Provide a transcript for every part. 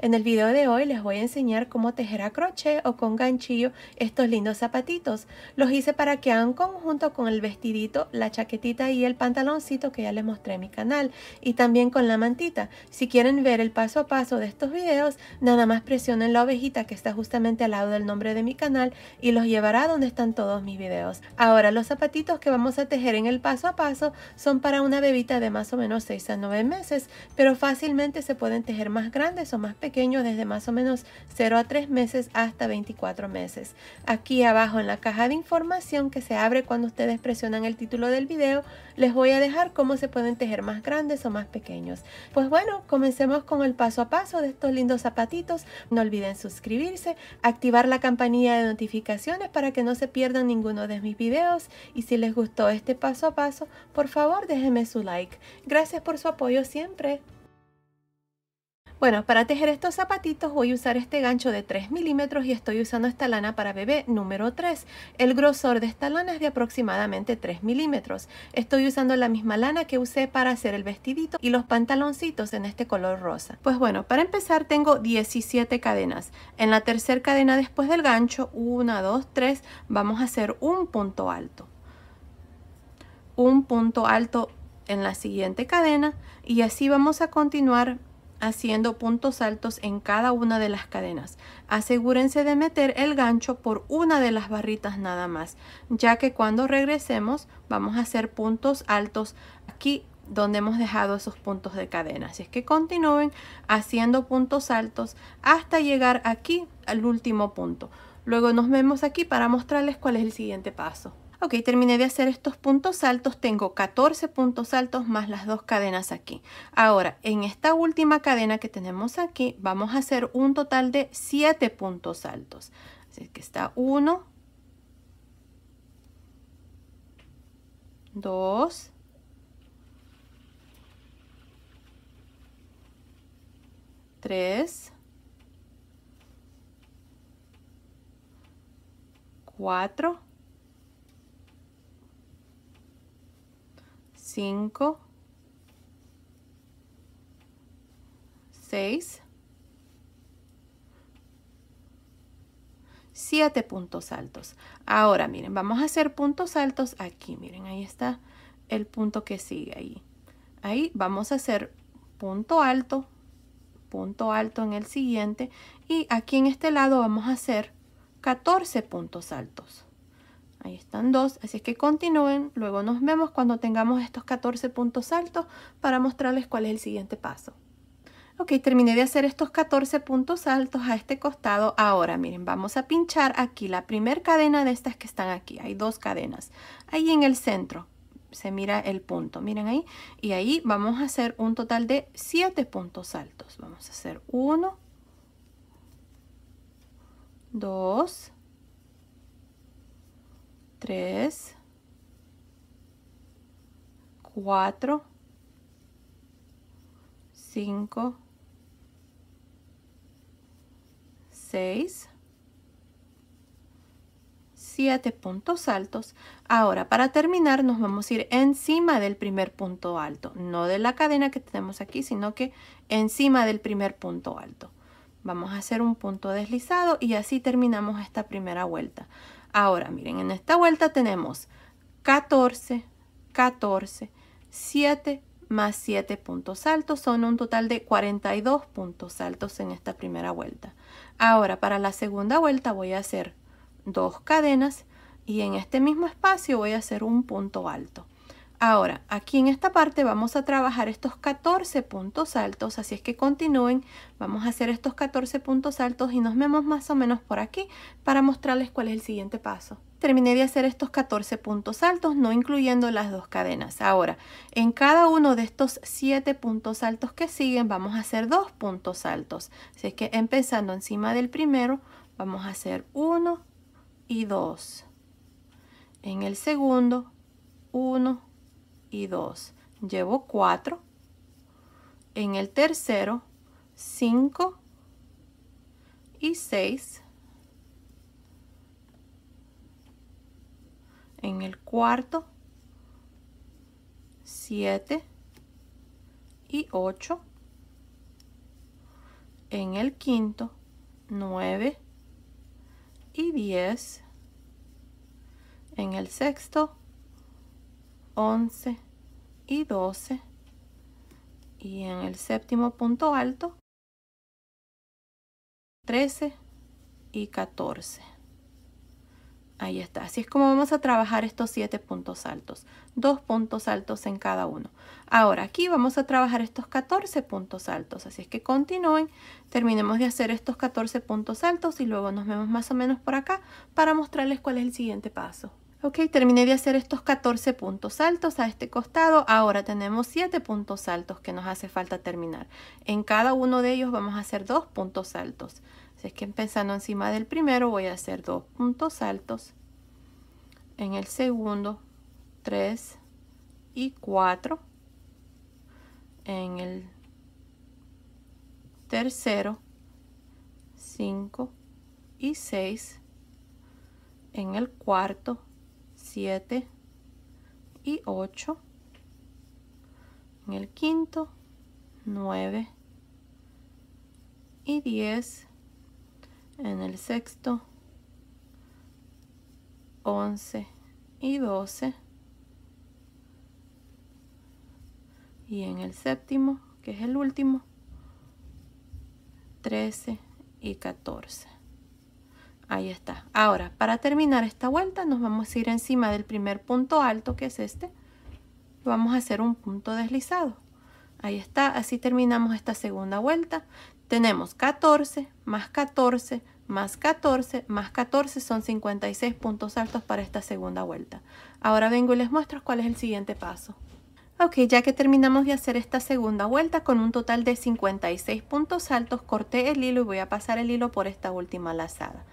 En el video de hoy les voy a enseñar cómo tejer a crochet o con ganchillo estos lindos zapatitos. Los hice para que hagan conjunto con el vestidito, la chaquetita y el pantaloncito que ya les mostré en mi canal, y también con la mantita. Si quieren ver el paso a paso de estos videos, nada más presionen la ovejita que está justamente al lado del nombre de mi canal y los llevará donde están todos mis videos. Ahora, los zapatitos que vamos a tejer en el paso a paso son para una bebita de más o menos 6 a 9 meses, pero fácilmente se pueden tejer más grandes o más pequeños, desde más o menos 0 a 3 meses hasta 24 meses. Aquí abajo en la caja de información que se abre cuando ustedes presionan el título del video, les voy a dejar cómo se pueden tejer más grandes o más pequeños. Pues bueno, comencemos con el paso a paso de estos lindos zapatitos. No olviden suscribirse, activar la campanilla de notificaciones para que no se pierdan ninguno de mis videos, y si les gustó este paso a paso, por favor déjenme su like. Gracias por su apoyo siempre. Bueno, para tejer estos zapatitos voy a usar este gancho de 3 milímetros y estoy usando esta lana para bebé número 3. El grosor de esta lana es de aproximadamente 3 milímetros. Estoy usando la misma lana que usé para hacer el vestidito y los pantaloncitos en este color rosa. Pues bueno, para empezar tengo 17 cadenas. En la tercera cadena después del gancho, 1, 2, 3, vamos a hacer un punto alto. Un punto alto en la siguiente cadena y así vamos a continuar haciendo puntos altos en cada una de las cadenas. Asegúrense de meter el gancho por una de las barritas nada más, ya que cuando regresemos vamos a hacer puntos altos aquí donde hemos dejado esos puntos de cadena. Así es que continúen haciendo puntos altos hasta llegar aquí al último punto. Luego nos vemos aquí para mostrarles cuál es el siguiente paso. Ok, terminé de hacer estos puntos altos. Tengo 14 puntos altos más las dos cadenas aquí. Ahora, en esta última cadena que tenemos aquí, vamos a hacer un total de 7 puntos altos. Así que está 1, 2, 3, 4, 5, 6, 7 puntos altos. Ahora miren, vamos a hacer puntos altos aquí. Miren, ahí está el punto que sigue ahí. Ahí vamos a hacer punto alto en el siguiente, y aquí en este lado vamos a hacer 14 puntos altos. Ahí están dos, así es que continúen. Luego nos vemos cuando tengamos estos 14 puntos altos para mostrarles cuál es el siguiente paso. Ok, terminé de hacer estos 14 puntos altos a este costado. Ahora miren, vamos a pinchar aquí la primera cadena de estas que están aquí. Hay dos cadenas. Ahí en el centro se mira el punto, miren ahí. Y ahí vamos a hacer un total de 7 puntos altos. Vamos a hacer 1, 2, 3, 4, 5, 6, 7 puntos altos. Ahora, para terminar, nos vamos a ir encima del primer punto alto, no de la cadena que tenemos aquí, sino que encima del primer punto alto. Vamos a hacer un punto deslizado y así terminamos esta primera vuelta. Ahora, miren, en esta vuelta tenemos 14, 14, 7 más 7 puntos altos, son un total de 42 puntos altos en esta primera vuelta. Ahora, para la segunda vuelta voy a hacer dos cadenas y en este mismo espacio voy a hacer un punto alto. Ahora, aquí en esta parte vamos a trabajar estos 14 puntos altos, así es que continúen. Vamos a hacer estos 14 puntos altos y nos vemos más o menos por aquí para mostrarles cuál es el siguiente paso. Terminé de hacer estos 14 puntos altos, no incluyendo las dos cadenas. Ahora, en cada uno de estos 7 puntos altos que siguen, vamos a hacer 2 puntos altos. Así es que empezando encima del primero, vamos a hacer 1 y 2. En el segundo, 1 y 2. Llevo 4. En el tercero, 5 y 6. En el cuarto, 7 y 8. en el quinto, 9 y 10, en el sexto, 11 y 12, y en el séptimo punto alto, 13 y 14. Ahí está. Así es como vamos a trabajar estos 7 puntos altos. 2 puntos altos en cada uno. Ahora aquí vamos a trabajar estos 14 puntos altos. Así es que continúen. Terminemos de hacer estos 14 puntos altos y luego nos vemos más o menos por acá para mostrarles cuál es el siguiente paso. Ok, terminé de hacer estos 14 puntos altos a este costado. Ahora tenemos 7 puntos altos que nos hace falta terminar. En cada uno de ellos vamos a hacer 2 puntos altos. Así es que empezando encima del primero voy a hacer 2 puntos altos. En el segundo, 3 y 4. En el tercero, 5 y 6. En el cuarto, 7 y 8. En el quinto, 9 y 10. En el sexto, 11 y 12. Y en el séptimo, que es el último, 13 y 14. Ahí está. Ahora, para terminar esta vuelta, nos vamos a ir encima del primer punto alto, que es este. Vamos a hacer un punto deslizado. Ahí está. Así terminamos esta segunda vuelta. Tenemos 14, más 14, más 14, más 14. Son 56 puntos altos para esta segunda vuelta. Ahora vengo y les muestro cuál es el siguiente paso. Ok, ya que terminamos de hacer esta segunda vuelta con un total de 56 puntos altos, corté el hilo y voy a pasar el hilo por esta última lazada.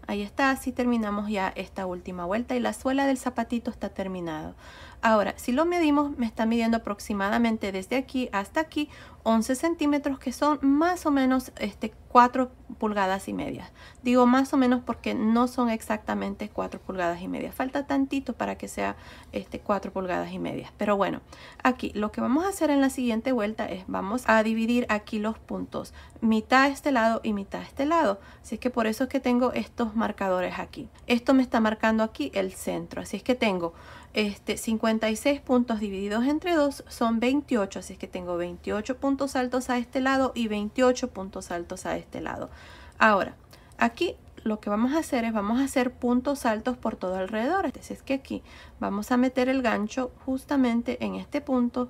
Ahí está, así terminamos ya esta última vuelta y la suela del zapatito está terminado. Ahora, si lo medimos, me está midiendo aproximadamente desde aquí hasta aquí 11 centímetros, que son más o menos 4 pulgadas y media. Digo más o menos porque no son exactamente 4 pulgadas y media. Falta tantito para que sea 4 pulgadas y media. Pero bueno, aquí lo que vamos a hacer en la siguiente vuelta es vamos a dividir aquí los puntos. Mitad a este lado y mitad a este lado. Así es que por eso es que tengo estos marcadores aquí. Esto me está marcando aquí el centro. Así es que tengo 56 puntos divididos entre 2 son 28, así es que tengo 28 puntos altos a este lado y 28 puntos altos a este lado. Ahora, aquí lo que vamos a hacer es vamos a hacer puntos altos por todo alrededor. Así es que aquí vamos a meter el gancho justamente en este punto.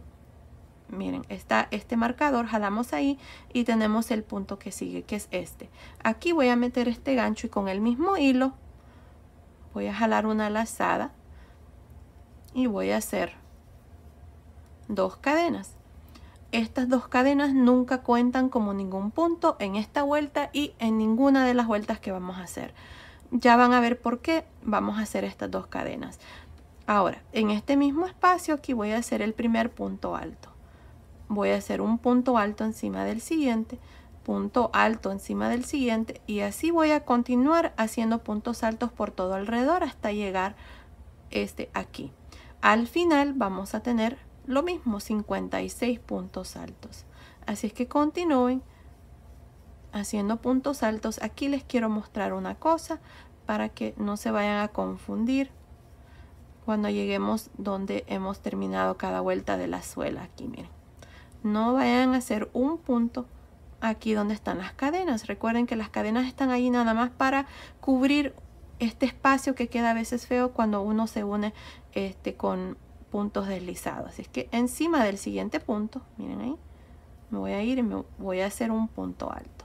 Miren, está este marcador, jalamos ahí y tenemos el punto que sigue, que es este. Aquí voy a meter este gancho y con el mismo hilo voy a jalar una lazada. Y voy a hacer 2 cadenas. Estas 2 cadenas nunca cuentan como ningún punto en esta vuelta y en ninguna de las vueltas que vamos a hacer. Ya van a ver por qué vamos a hacer estas 2 cadenas. Ahora, en este mismo espacio aquí voy a hacer el primer punto alto. Voy a hacer un punto alto encima del siguiente, punto alto encima del siguiente, y así voy a continuar haciendo puntos altos por todo alrededor hasta llegar aquí. Al final vamos a tener lo mismo, 56 puntos altos. Así es que continúen haciendo puntos altos. Aquí les quiero mostrar una cosa para que no se vayan a confundir cuando lleguemos donde hemos terminado cada vuelta de la suela. Aquí miren, no vayan a hacer un punto aquí donde están las cadenas. Recuerden que las cadenas están ahí nada más para cubrir este espacio que queda a veces feo cuando uno se une con puntos deslizados. Así es que encima del siguiente punto, miren ahí, me voy a ir y me voy a hacer un punto alto.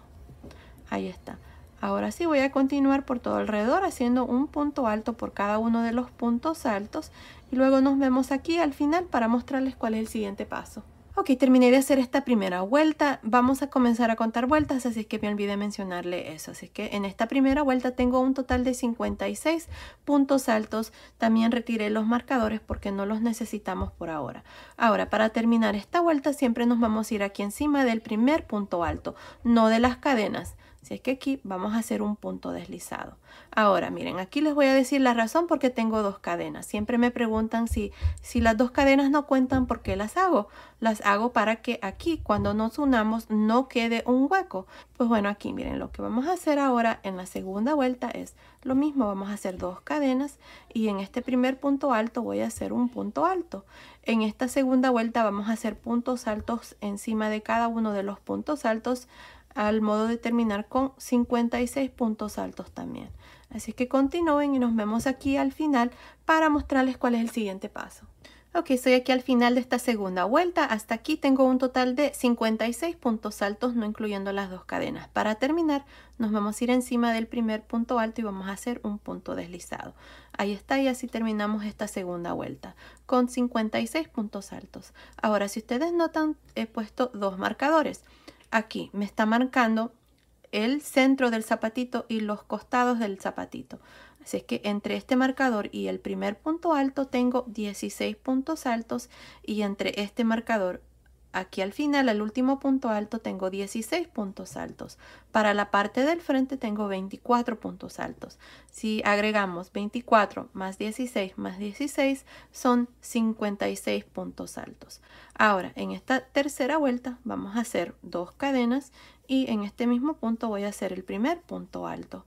Ahí está. Ahora sí voy a continuar por todo alrededor haciendo un punto alto por cada uno de los puntos altos y luego nos vemos aquí al final para mostrarles cuál es el siguiente paso. Ok, terminé de hacer esta primera vuelta. Vamos a comenzar a contar vueltas, así que me olvidé mencionarle eso. Así que en esta primera vuelta tengo un total de 56 puntos altos. También retiré los marcadores porque no los necesitamos por ahora. Ahora, para terminar esta vuelta siempre nos vamos a ir aquí encima del primer punto alto, no de las cadenas. Así es que aquí vamos a hacer un punto deslizado. Ahora, miren, aquí les voy a decir la razón por qué tengo dos cadenas. Siempre me preguntan si las dos cadenas no cuentan, ¿por qué las hago? Las hago para que aquí, cuando nos unamos, no quede un hueco. Pues bueno, aquí miren, lo que vamos a hacer ahora en la segunda vuelta es lo mismo. Vamos a hacer dos cadenas y en este primer punto alto voy a hacer un punto alto. En esta segunda vuelta vamos a hacer puntos altos encima de cada uno de los puntos altos, al modo de terminar con 56 puntos altos también. Así que continúen y nos vemos aquí al final para mostrarles cuál es el siguiente paso. Ok, estoy aquí al final de esta segunda vuelta. Hasta aquí tengo un total de 56 puntos altos, no incluyendo las dos cadenas. Para terminar, nos vamos a ir encima del primer punto alto y vamos a hacer un punto deslizado. Ahí está, y así terminamos esta segunda vuelta con 56 puntos altos. Ahora, si ustedes notan, he puesto dos marcadores. Aquí me está marcando el centro del zapatito y los costados del zapatito. Así es que entre este marcador y el primer punto alto tengo 16 puntos altos, y entre este marcador aquí al final, al último punto alto, tengo 16 puntos altos. Para la parte del frente tengo 24 puntos altos. Si agregamos 24 más 16 son 56 puntos altos. Ahora, en esta tercera vuelta vamos a hacer dos cadenas y en este mismo punto voy a hacer el primer punto alto.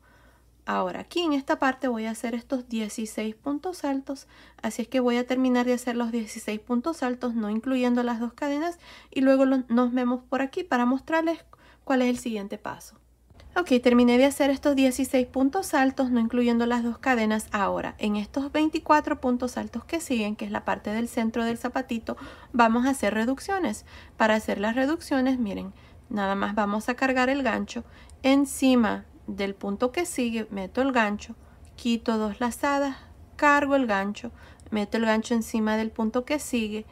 Ahora aquí en esta parte voy a hacer estos 16 puntos altos, así es que voy a terminar de hacer los 16 puntos altos, no incluyendo las dos cadenas, y luego nos vemos por aquí para mostrarles cuál es el siguiente paso. Ok, terminé de hacer estos 16 puntos altos, no incluyendo las dos cadenas. Ahora, en estos 24 puntos altos que siguen, que es la parte del centro del zapatito, vamos a hacer reducciones. Para hacer las reducciones, miren, nada más vamos a cargar el gancho encima del punto que sigue, meto el gancho, quito dos lazadas, cargo el gancho, meto el gancho encima del punto que sigue,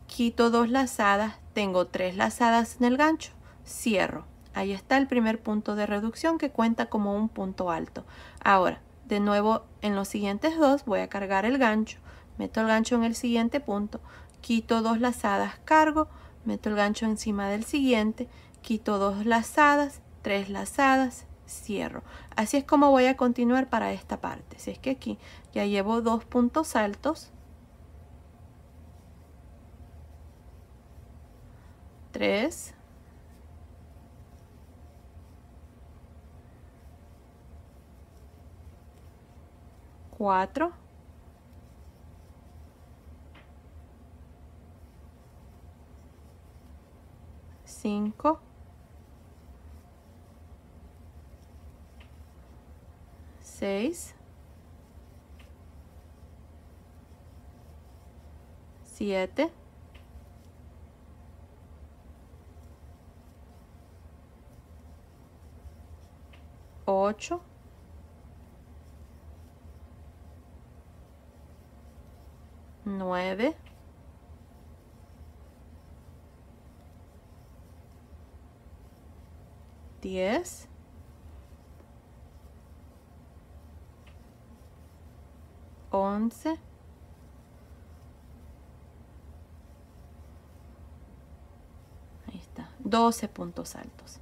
quito dos lazadas, tengo tres lazadas en el gancho, cierro. Ahí está el primer punto de reducción que cuenta como un punto alto. Ahora, de nuevo en los siguientes dos voy a cargar el gancho, meto el gancho en el siguiente punto, quito dos lazadas, cargo, meto el gancho encima del siguiente, quito dos lazadas, tres lazadas, cierro. Así es como voy a continuar para esta parte. Así es que aquí ya llevo dos puntos altos, 3, 4, 5, 6, 7, 8, 9, 10, 11, 12 puntos altos.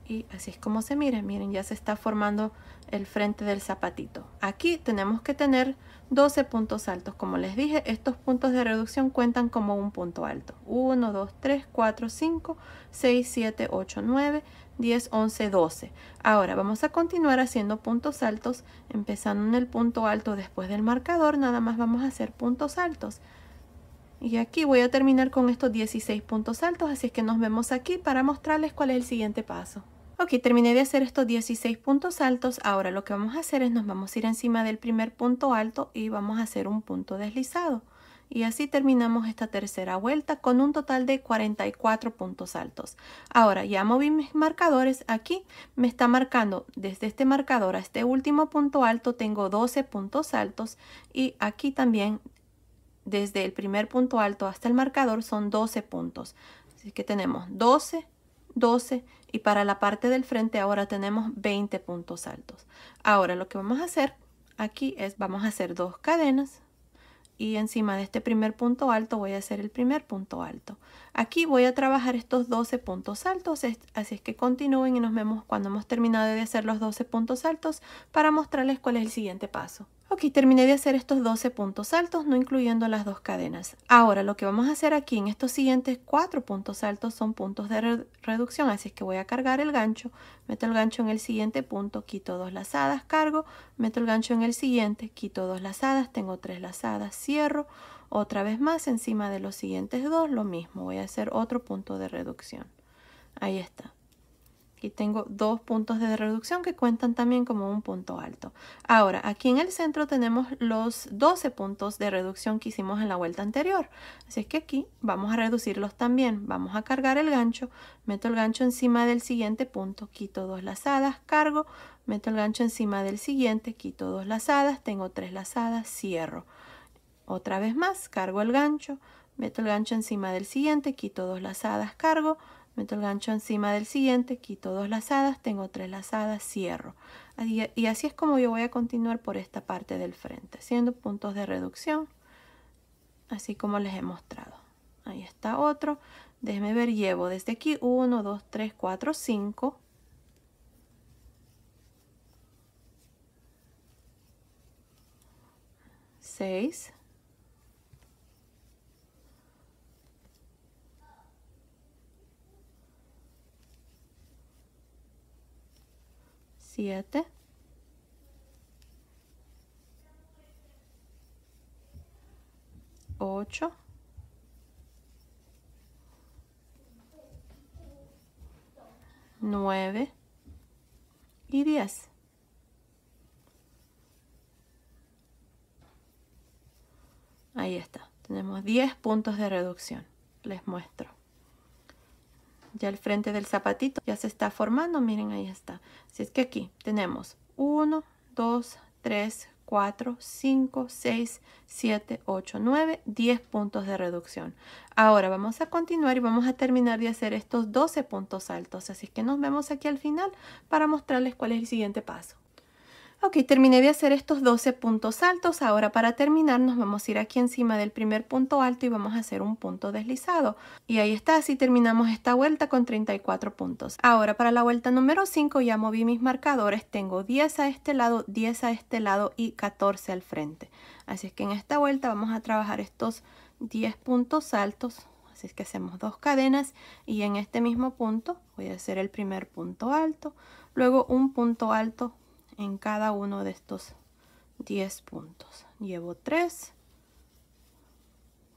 Y así es como se mira. Miren, ya se está formando el frente del zapatito. Aquí tenemos que tener 12 puntos altos. Como les dije, estos puntos de reducción cuentan como un punto alto. 1, 2, 3, 4, 5, 6, 7, 8, 9, 10, 11, 12. Ahora vamos a continuar haciendo puntos altos, empezando en el punto alto después del marcador. Nada más vamos a hacer puntos altos. Y aquí voy a terminar con estos 16 puntos altos, así es que nos vemos aquí para mostrarles cuál es el siguiente paso. Ok, terminé de hacer estos 16 puntos altos. Ahora lo que vamos a hacer es nos vamos a ir encima del primer punto alto y vamos a hacer un punto deslizado. Y así terminamos esta tercera vuelta con un total de 44 puntos altos. Ahora ya moví mis marcadores. Aquí me está marcando desde este marcador a este último punto alto tengo 12 puntos altos, y aquí también desde el primer punto alto hasta el marcador son 12 puntos. Así que tenemos 12, 12, y para la parte del frente ahora tenemos 20 puntos altos. Ahora lo que vamos a hacer aquí es vamos a hacer dos cadenas y encima de este primer punto alto voy a hacer el primer punto alto. Aquí voy a trabajar estos 12 puntos altos, así es que continúen y nos vemos cuando hemos terminado de hacer los 12 puntos altos para mostrarles cuál es el siguiente paso. Ok, terminé de hacer estos 12 puntos altos, no incluyendo las dos cadenas. Ahora lo que vamos a hacer aquí en estos siguientes 4 puntos altos son puntos de reducción, así es que voy a cargar el gancho, meto el gancho en el siguiente punto, quito 2 lazadas, cargo, meto el gancho en el siguiente, quito 2 lazadas, tengo 3 lazadas, cierro, otra vez más encima de los siguientes 2, lo mismo, voy a hacer otro punto de reducción. Ahí está. Aquí tengo 2 puntos de reducción que cuentan también como un punto alto. Ahora, aquí en el centro tenemos los 12 puntos de reducción que hicimos en la vuelta anterior. Así es que aquí vamos a reducirlos también. Vamos a cargar el gancho, meto el gancho encima del siguiente punto, quito 2 lazadas, cargo, meto el gancho encima del siguiente, quito 2 lazadas, tengo 3 lazadas, cierro. Otra vez más, cargo el gancho, meto el gancho encima del siguiente, quito 2 lazadas, cargo, meto el gancho encima del siguiente, quito 2 lazadas, tengo 3 lazadas, cierro. Y así es como yo voy a continuar por esta parte del frente, haciendo puntos de reducción, así como les he mostrado. Ahí está otro. Déjenme ver, llevo desde aquí 1, 2, 3, 4, 5. 6. 7, 8, 9 y 10. Ahí está, tenemos 10 puntos de reducción. Les muestro. Ya el frente del zapatito ya se está formando, miren, ahí está. Así es que aquí tenemos 1, 2, 3, 4, 5, 6, 7, 8, 9, 10 puntos de reducción. Ahora vamos a continuar y vamos a terminar de hacer estos 12 puntos altos. Así es que nos vemos aquí al final para mostrarles cuál es el siguiente paso. Ok, terminé de hacer estos 12 puntos altos. Ahora para terminar nos vamos a ir aquí encima del primer punto alto y vamos a hacer un punto deslizado. Y ahí está, así terminamos esta vuelta con 34 puntos. Ahora para la vuelta número 5 ya moví mis marcadores. Tengo 10 a este lado, 10 a este lado y 14 al frente. Así es que en esta vuelta vamos a trabajar estos 10 puntos altos. Así es que hacemos 2 cadenas y en este mismo punto voy a hacer el primer punto alto, luego un punto alto en cada uno de estos 10 puntos. Llevo 3,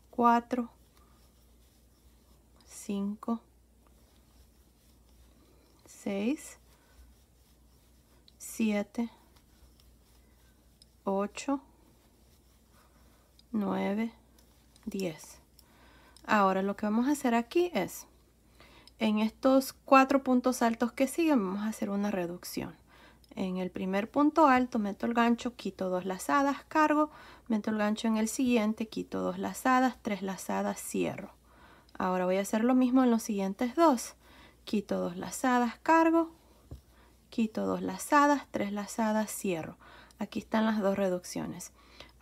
4, 5, 6, 7, 8, 9, 10. Ahora lo que vamos a hacer aquí es, en estos 4 puntos altos que siguen, vamos a hacer una reducción. En el primer punto alto meto el gancho, quito 2 lazadas, cargo, meto el gancho en el siguiente, quito 2 lazadas, 3 lazadas, cierro. Ahora voy a hacer lo mismo en los siguientes 2. Quito 2 lazadas, cargo, quito 2 lazadas, 3 lazadas, cierro. Aquí están las 2 reducciones.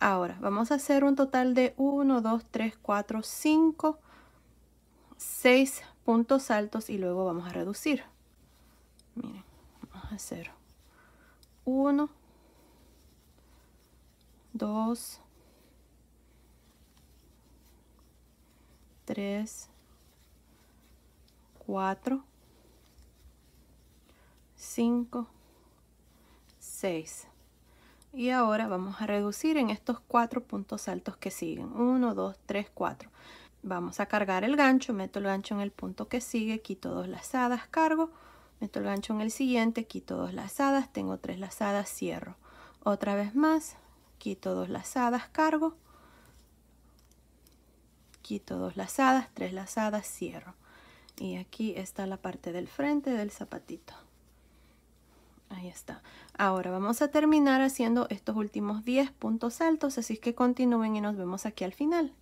Ahora vamos a hacer un total de 1, 2, 3, 4, 5, 6 puntos altos y luego vamos a reducir. Miren, vamos a hacer 1, 2, 3, 4, 5, 6. Y ahora vamos a reducir en estos 4 puntos altos que siguen. 1, 2, 3, 4. Vamos a cargar el gancho, meto el gancho en el punto que sigue, quito 2 lazadas, cargo, meto el gancho en el siguiente, quito 2 lazadas, tengo 3 lazadas, cierro. Otra vez más, quito 2 lazadas, cargo, quito 2 lazadas, 3 lazadas, cierro. Y aquí está la parte del frente del zapatito. Ahí está. Ahora vamos a terminar haciendo estos últimos 10 puntos altos, así que continúen y nos vemos aquí al final.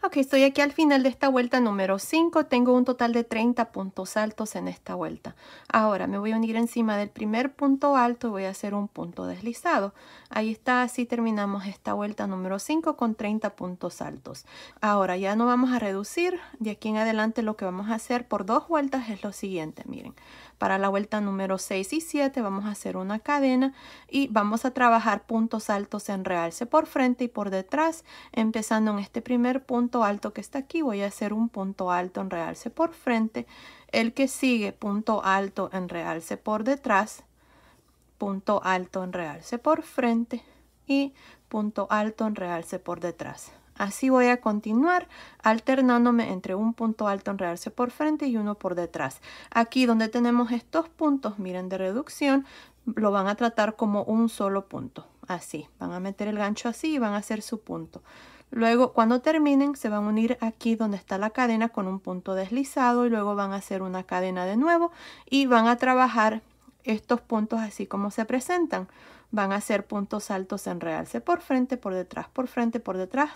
Ok, estoy aquí al final de esta vuelta número 5. Tengo un total de 30 puntos altos en esta vuelta. Ahora me voy a unir encima del primer punto alto y voy a hacer un punto deslizado. Ahí está, así terminamos esta vuelta número 5 con 30 puntos altos. Ahora ya no vamos a reducir. De aquí en adelante lo que vamos a hacer por 2 vueltas es lo siguiente. Miren, para la vuelta número 6 y 7 vamos a hacer una cadena y vamos a trabajar puntos altos en realce por frente y por detrás, empezando en este primer punto alto que está aquí. Voy a hacer un punto alto en realce por frente, el que sigue punto alto en realce por detrás, punto alto en realce por frente y punto alto en realce por detrás. Así voy a continuar alternándome entre un punto alto en realce por frente y uno por detrás. Aquí donde tenemos estos puntos, miren, de reducción, lo van a tratar como un solo punto. Así, van a meter el gancho así y van a hacer su punto. Luego, cuando terminen, se van a unir aquí donde está la cadena con un punto deslizado y luego van a hacer una cadena de nuevo y van a trabajar estos puntos así como se presentan. Van a hacer puntos altos en realce por frente, por detrás, por frente, por detrás,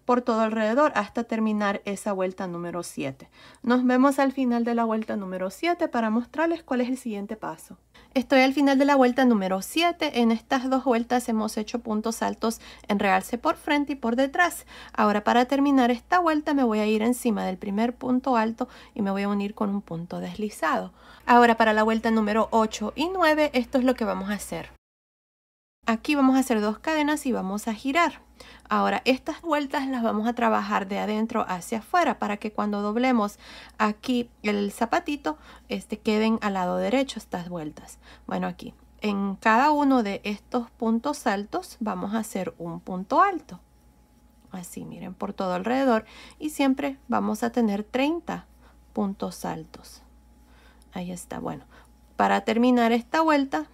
por todo alrededor hasta terminar esa vuelta número 7. Nos vemos al final de la vuelta número 7 para mostrarles cuál es el siguiente paso. Estoy al final de la vuelta número 7. En estas 2 vueltas hemos hecho puntos altos en realce por frente y por detrás. Ahora para terminar esta vuelta me voy a ir encima del primer punto alto y me voy a unir con un punto deslizado. Ahora para la vuelta número 8 y 9 esto es lo que vamos a hacer. Aquí vamos a hacer 2 cadenas y vamos a girar. Ahora estas vueltas las vamos a trabajar de adentro hacia afuera para que cuando doblemos aquí el zapatito queden al lado derecho estas vueltas. Bueno, aquí en cada uno de estos puntos altos vamos a hacer un punto alto. Así, miren, por todo alrededor y siempre vamos a tener 30 puntos altos. Ahí está. Bueno, para terminar esta vuelta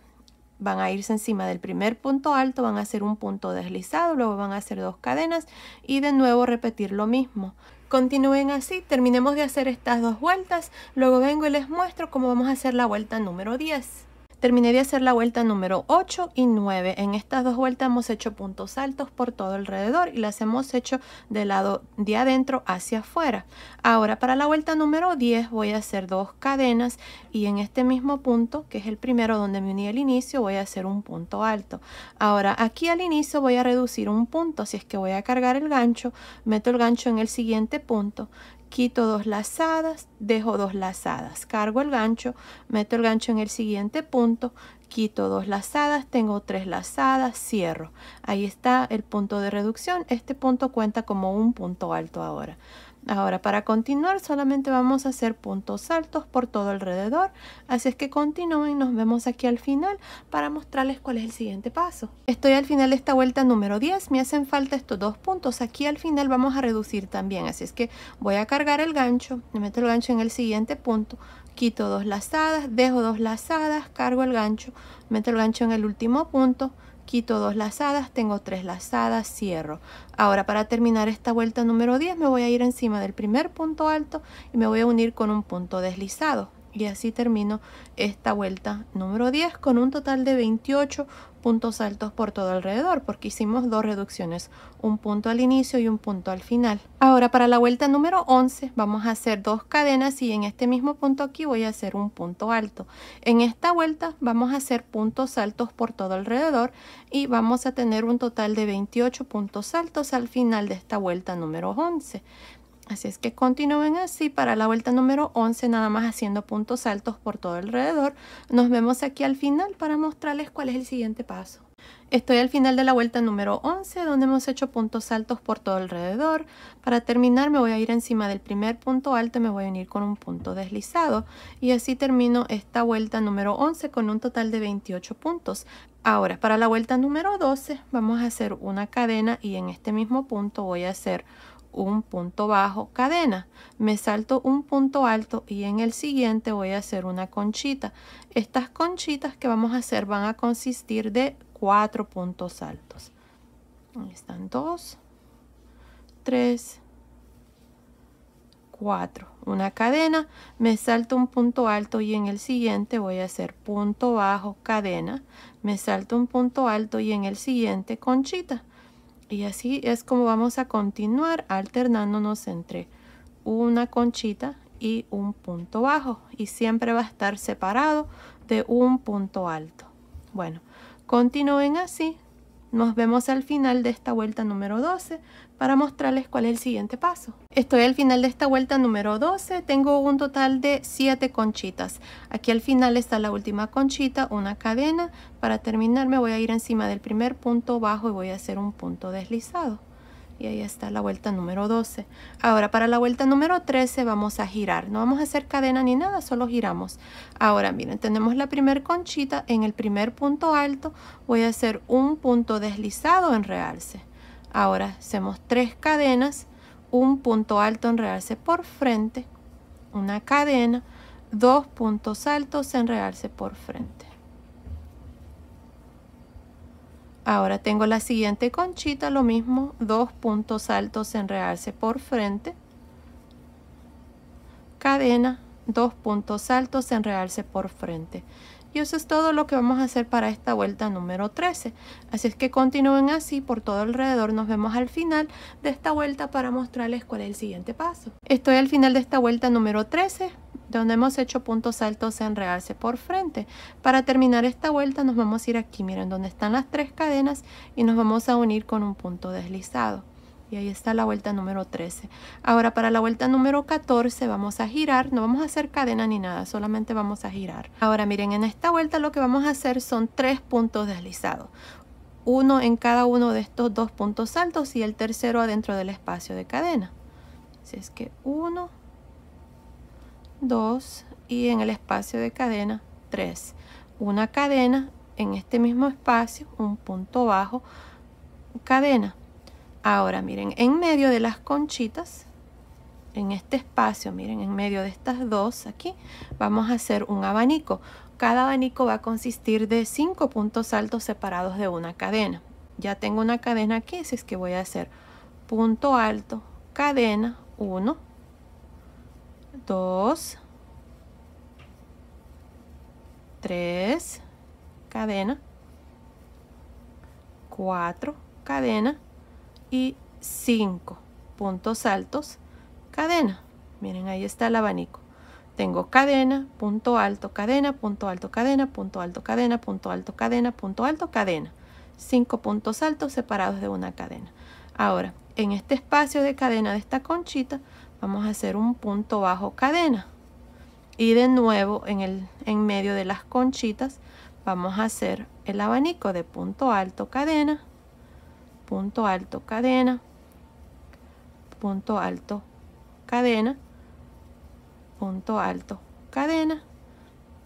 van a irse encima del primer punto alto, van a hacer un punto deslizado, luego van a hacer 2 cadenas y de nuevo repetir lo mismo. Continúen así, terminemos de hacer estas 2 vueltas, luego vengo y les muestro cómo vamos a hacer la vuelta número 10. Terminé de hacer la vuelta número 8 y 9. En estas 2 vueltas hemos hecho puntos altos por todo alrededor y las hemos hecho del lado de adentro hacia afuera. Ahora para la vuelta número 10 voy a hacer 2 cadenas y en este mismo punto, que es el primero donde me uní al inicio, voy a hacer un punto alto. Ahora aquí al inicio voy a reducir un punto, así es que voy a cargar el gancho, meto el gancho en el siguiente punto, quito 2 lazadas, dejo 2 lazadas, cargo el gancho, meto el gancho en el siguiente punto, quito 2 lazadas, tengo 3 lazadas, cierro. Ahí está el punto de reducción. Este punto cuenta como un punto alto ahora. Ahora para continuar solamente vamos a hacer puntos altos por todo alrededor, así es que continúen, nos vemos aquí al final para mostrarles cuál es el siguiente paso. Estoy al final de esta vuelta número 10, me hacen falta estos 2 puntos, aquí al final vamos a reducir también, así es que voy a cargar el gancho, me meto el gancho en el siguiente punto, quito 2 lazadas, dejo 2 lazadas, cargo el gancho, meto el gancho en el último punto, quito 2 lazadas, tengo 3 lazadas, cierro. Ahora para terminar esta vuelta número 10 me voy a ir encima del primer punto alto y me voy a unir con un punto deslizado. Y así termino esta vuelta número 10 con un total de 28 puntos altos por todo alrededor, porque hicimos 2 reducciones, un punto al inicio y un punto al final. Ahora para la vuelta número 11 vamos a hacer 2 cadenas y en este mismo punto aquí voy a hacer un punto alto. En esta vuelta vamos a hacer puntos altos por todo alrededor y vamos a tener un total de 28 puntos altos al final de esta vuelta número 11. Así es que continúen así para la vuelta número 11, nada más haciendo puntos altos por todo alrededor. Nos vemos aquí al final para mostrarles cuál es el siguiente paso. Estoy al final de la vuelta número 11, donde hemos hecho puntos altos por todo alrededor. Para terminar me voy a ir encima del primer punto alto y me voy a unir con un punto deslizado. Y así termino esta vuelta número 11 con un total de 28 puntos. Ahora, para la vuelta número 12 vamos a hacer una cadena y en este mismo punto voy a hacer un punto bajo, cadena, me salto un punto alto y en el siguiente voy a hacer una conchita. Estas conchitas que vamos a hacer van a consistir de 4 puntos altos. Ahí están 2, 3, 4, una cadena, me salto un punto alto y en el siguiente voy a hacer punto bajo, cadena, me salto un punto alto y en el siguiente conchita. Y así es como vamos a continuar alternándonos entre una conchita y un punto bajo, y siempre va a estar separado de un punto alto. Bueno, continúen así. Nos vemos al final de esta vuelta número 12 para mostrarles cuál es el siguiente paso. Estoy al final de esta vuelta número 12. Tengo un total de 7 conchitas. Aquí al final está la última conchita, una cadena. Para terminar me voy a ir encima del primer punto bajo y voy a hacer un punto deslizado. Y ahí está la vuelta número 12. Ahora para la vuelta número 13 vamos a girar. No vamos a hacer cadena ni nada, solo giramos. Ahora miren, tenemos la primer conchita. En el primer punto alto voy a hacer un punto deslizado en realce. Ahora hacemos 3 cadenas, un punto alto en realce por frente, una cadena, 2 puntos altos en realce por frente. Ahora tengo la siguiente conchita, lo mismo, 2 puntos altos en realce por frente, cadena, 2 puntos altos en realce por frente. Y eso es todo lo que vamos a hacer para esta vuelta número 13. Así es que continúen así por todo alrededor. Nos vemos al final de esta vuelta para mostrarles cuál es el siguiente paso. Estoy al final de esta vuelta número 13, donde hemos hecho puntos altos en realce por frente. Para terminar esta vuelta nos vamos a ir aquí, miren, donde están las 3 cadenas, y nos vamos a unir con un punto deslizado. Y ahí está la vuelta número 13. Ahora para la vuelta número 14 vamos a girar. No vamos a hacer cadena ni nada, solamente vamos a girar. Ahora miren, en esta vuelta lo que vamos a hacer son 3 puntos deslizados. Uno en cada uno de estos 2 puntos altos y el tercero adentro del espacio de cadena. Así es que 1, 2 y en el espacio de cadena 3. Una cadena en este mismo espacio, un punto bajo, cadena. Ahora miren, en medio de las conchitas, en este espacio, miren, en medio de estas dos aquí, vamos a hacer un abanico. Cada abanico va a consistir de 5 puntos altos separados de una cadena. Ya tengo una cadena aquí, así es que voy a hacer punto alto, cadena, 1, 2, 3, cadena, 4, cadena, y 5 puntos altos, cadena. Miren, ahí está el abanico. Tengo cadena, punto alto, cadena, punto alto, cadena, punto alto, cadena, punto alto, cadena, punto alto, cadena. 5 puntos altos separados de una cadena. Ahora, en este espacio de cadena de esta conchita, vamos a hacer un punto bajo, cadena. Y de nuevo, en medio de las conchitas, vamos a hacer el abanico de punto alto, cadena, punto alto, cadena, punto alto, cadena, punto alto, cadena,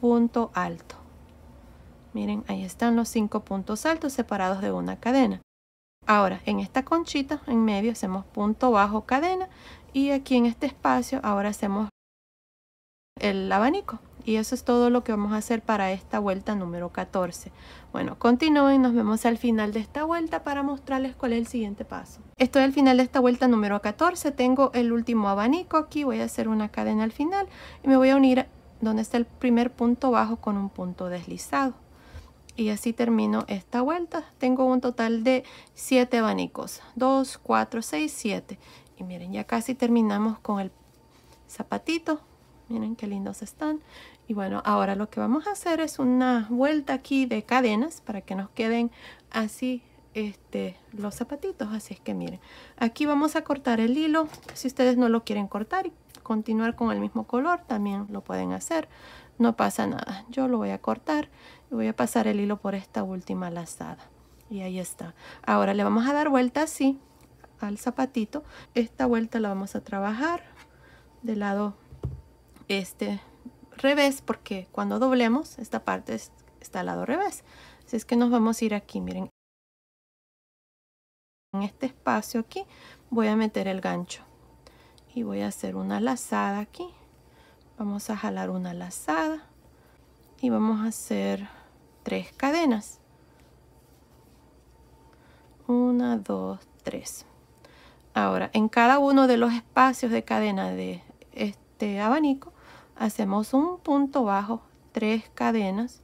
punto alto. Miren, ahí están los 5 puntos altos separados de una cadena. Ahora, en esta conchita, en medio, hacemos punto bajo, cadena, y aquí en este espacio, ahora hacemos el abanico. Y eso es todo lo que vamos a hacer para esta vuelta número 14. Bueno, continúen, nos vemos al final de esta vuelta para mostrarles cuál es el siguiente paso. Estoy al final de esta vuelta número 14, tengo el último abanico aquí, voy a hacer una cadena al final y me voy a unir donde está el primer punto bajo con un punto deslizado. Y así termino esta vuelta. Tengo un total de 7 abanicos, 2, 4, 6, 7. Y miren, ya casi terminamos con el zapatito. Miren qué lindos están. Y bueno, ahora lo que vamos a hacer es una vuelta aquí de cadenas para que nos queden así los zapatitos. Así es que miren, aquí vamos a cortar el hilo. Si ustedes no lo quieren cortar y continuar con el mismo color, también lo pueden hacer. No pasa nada. Yo lo voy a cortar y voy a pasar el hilo por esta última lazada. Y ahí está. Ahora le vamos a dar vuelta así al zapatito. Esta vuelta la vamos a trabajar del lado revés, porque cuando doblemos esta parte está al lado revés. Así es que nos vamos a ir aquí, miren, en este espacio aquí voy a meter el gancho y voy a hacer una lazada aquí. Vamos a jalar una lazada y vamos a hacer 3 cadenas, 1, 2, 3. Ahora en cada uno de los espacios de cadena de este abanico hacemos un punto bajo, 3 cadenas,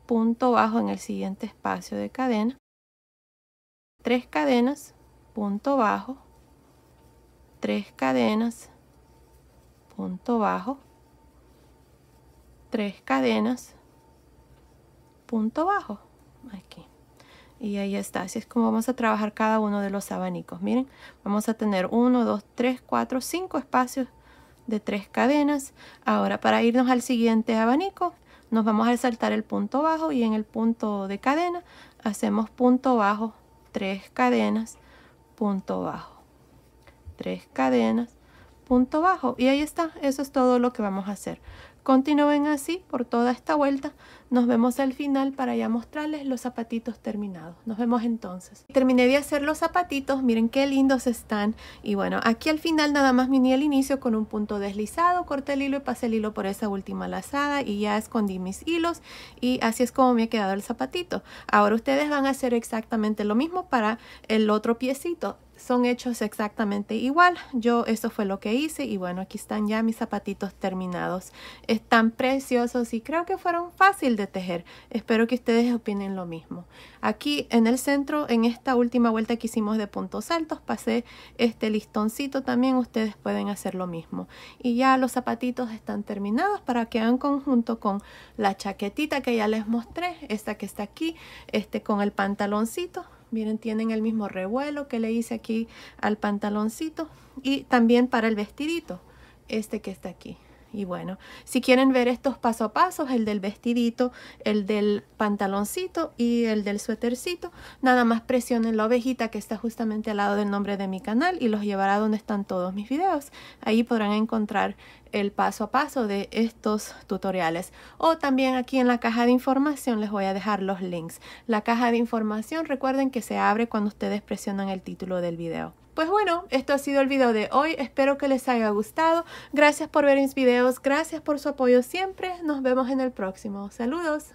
punto bajo en el siguiente espacio de cadena, 3 cadenas, punto bajo, 3 cadenas, punto bajo, 3 cadenas, punto bajo, aquí. Y ahí está, así es como vamos a trabajar cada uno de los abanicos. Miren, vamos a tener 1, 2, 3, 4, 5 espacios de 3 cadenas. Ahora, para irnos al siguiente abanico, nos vamos a saltar el punto bajo y en el punto de cadena hacemos punto bajo, 3 cadenas, punto bajo, 3 cadenas, punto bajo. Y ahí está, eso es todo lo que vamos a hacer. Continúen así por toda esta vuelta. Nos vemos al final para ya mostrarles los zapatitos terminados. Nos vemos entonces. Terminé de hacer los zapatitos, miren qué lindos están. Y bueno, aquí al final nada más me uní al inicio con un punto deslizado, corté el hilo y pasé el hilo por esa última lazada y ya escondí mis hilos. Y así es como me ha quedado el zapatito. Ahora ustedes van a hacer exactamente lo mismo para el otro piecito. Son hechos exactamente igual. Eso fue lo que hice y bueno, aquí están ya mis zapatitos terminados. Están preciosos y creo que fueron fácil de tejer. Espero que ustedes opinen lo mismo. Aquí en el centro, en esta última vuelta que hicimos de puntos altos, pasé este listoncito también. Ustedes pueden hacer lo mismo. Y ya los zapatitos están terminados para que hagan conjunto con la chaquetita que ya les mostré. Esta que está aquí, con el pantaloncito. Miren, tienen el mismo revuelo que le hice aquí al pantaloncito y también para el vestidito, que está aquí. Y bueno, si quieren ver estos paso a paso, el del vestidito, el del pantaloncito y el del suétercito, nada más presionen la ovejita que está justamente al lado del nombre de mi canal y los llevará donde están todos mis videos. Ahí podrán encontrar el paso a paso de estos tutoriales. O también aquí en la caja de información les voy a dejar los links. La caja de información, recuerden que se abre cuando ustedes presionan el título del video. Pues bueno, esto ha sido el video de hoy. Espero que les haya gustado. Gracias por ver mis videos. Gracias por su apoyo siempre. Nos vemos en el próximo. Saludos.